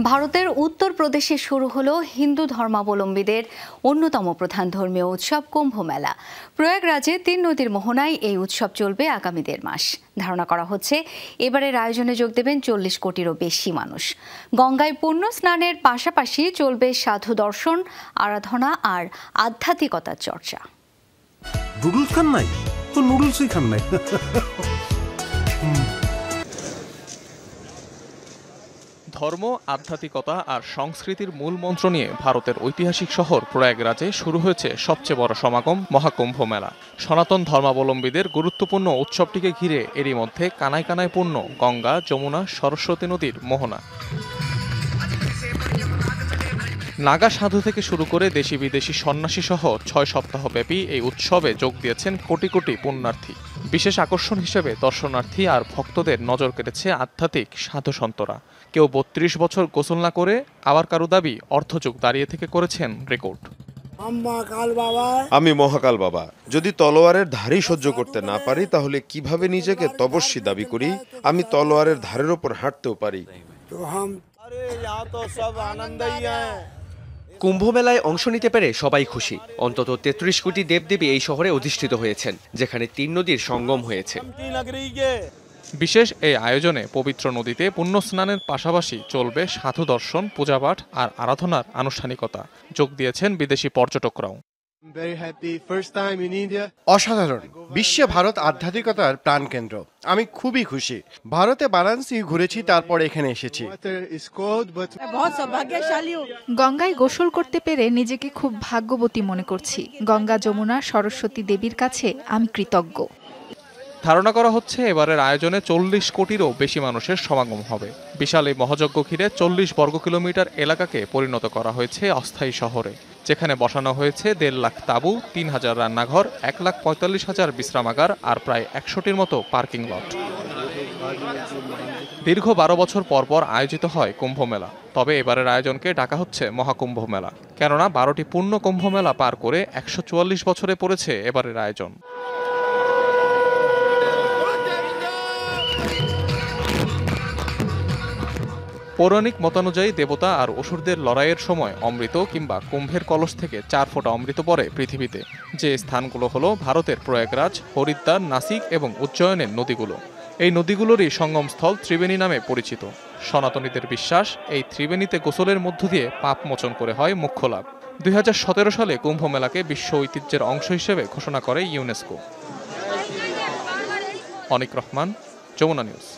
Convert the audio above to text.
ভারতের উত্তরপ্রদেশে শুরু হলো হিন্দু ধর্মাবলম্বীদের অন্যতম প্রধান ধর্মীয় উৎসব কুম্ভ মেলা। প্রয়াগরাজে ৩ নদীর মোহনায় এই উৎসব চলবে আগামী ১.৫ মাস। ধারণা করা হচ্ছে এবারের আয়োজনে যোগ দেবেন ৪০ কোটিরও বেশি মানুষ। গঙ্গায় পুণ্য স্নানের পাশাপাশি চলবে সাধু দর্শন, আরাধনা আর আধ্যাত্মিকতার চর্চা। নুডলস খান নাই তো নুডলসই খান নাই। ধর্ম, আধ্যাত্মিকতা আর সংস্কৃতির মূল মন্ত্র নিয়ে ভারতের ঐতিহাসিক শহর প্রয়াগরাজে শুরু হয়েছে সবচেয়ে বড় সমাগম মহাকুম্ভ মেলা। সনাতন ধর্মাবলম্বীদের গুরুত্বপূর্ণ উৎসবটিকে ঘিরে এরই মধ্যে কানায় কানায় পূর্ণ গঙ্গা, যমুনা, সরস্বতী নদীর মোহনা। নাগা সাধু থেকে শুরু করে দেশি বিদেশি সন্ন্যাসী সহ ৬ সপ্তাহব্যাপী এই উৎসবে যোগ দিয়েছেন কোটি কোটি পুণ্যার্থী। বিশেষ আকর্ষণ হিসেবে দর্শনার্থী আর ভক্তদের নজর কেড়েছে আধ্যাত্মিক সাধু সন্তরা। কেউ ৩২ বছর গোসল না করে, আবার কারো দাবি অর্ধযুগ দাঁড়িয়ে থেকে করেছেন রেকর্ড। আমি মহাকাল বাবা, যদি তলোয়ারের ধারই সহ্য করতে না পারি তাহলে কিভাবে নিজেকে তপস্বী দাবি করি? আমি তলোয়ারের ধারের ওপর হাঁটতেও পারি। কুম্ভ মেলায় অংশ নিতে পেরে সবাই খুশি। অন্তত ৩৩ কোটি দেবদেবী এই শহরে অধিষ্ঠিত হয়েছেন, যেখানে ৩ নদীর সঙ্গম হয়েছে। বিশেষ এই আয়োজনে পবিত্র নদীতে পুণ্য স্নানের পাশাপাশি চলবে সাধু দর্শন, পূজাপাঠ আর আরাধনার আনুষ্ঠানিকতা। যোগ দিয়েছেন বিদেশি পর্যটকরাও। অসাধারণ। বিশ্বে ভারত আধ্যাত্মিকতার প্রাণকেন্দ্র। আমি খুবই খুশি। ভারতে বারাণসী ঘুরেছি, তারপর এখানে এসেছি। গঙ্গায় গোসল করতে পেরে নিজেকে খুব ভাগ্যবতী মনে করছি। গঙ্গা, যমুনা, সরস্বতী দেবীর কাছে আমি কৃতজ্ঞ। ধারণা করা হচ্ছে এবারের আয়োজনে ৪০ কোটিরও বেশি মানুষের সমাগম হবে। বিশাল এই মহাযজ্ঞ ঘিরে ৪০ বর্গ কিলোমিটার এলাকাকে পরিণত করা হয়েছে অস্থায়ী শহরে, যেখানে বসানো হয়েছে ১.৫ লাখ তাঁবু, ৩,০০০ রান্নাঘর, ১,৪৫,০০০ বিশ্রামাগার আর প্রায় ১০০টির মতো পার্কিং লট। দীর্ঘ ১২ বছর পর পর আয়োজিত হয় কুম্ভ মেলা। তবে এবারের আয়োজনকে ডাকা হচ্ছে মহাকুম্ভ মেলা, কেননা ১২টি পূর্ণ কুম্ভ মেলা পার করে ১৪৪ বছরে পড়েছে এবারের আয়োজন। পৌরাণিক মতানুযায়ী দেবতা আর অসুরদের লড়াইয়ের সময় অমৃত কিংবা কুম্ভের কলস থেকে ৪ ফোঁটা অমৃত পড়ে পৃথিবীতে। যে স্থানগুলো হলো ভারতের প্রয়াগরাজ, হরিদ্বার, নাসিক এবং উজ্জয়নের নদীগুলো। এই নদীগুলোরই সঙ্গমস্থল ত্রিবেণী নামে পরিচিত। সনাতনীদের বিশ্বাস, এই ত্রিবেণীতে গোসলের মধ্য দিয়ে পাপ মোচন করে হয় মোক্ষ লাভ। ২০১৭ সালে কুম্ভ মেলাকে বিশ্ব ঐতিহ্যের অংশ হিসেবে ঘোষণা করে ইউনেস্কো। অনিক রহমান, যমুনা নিউজ।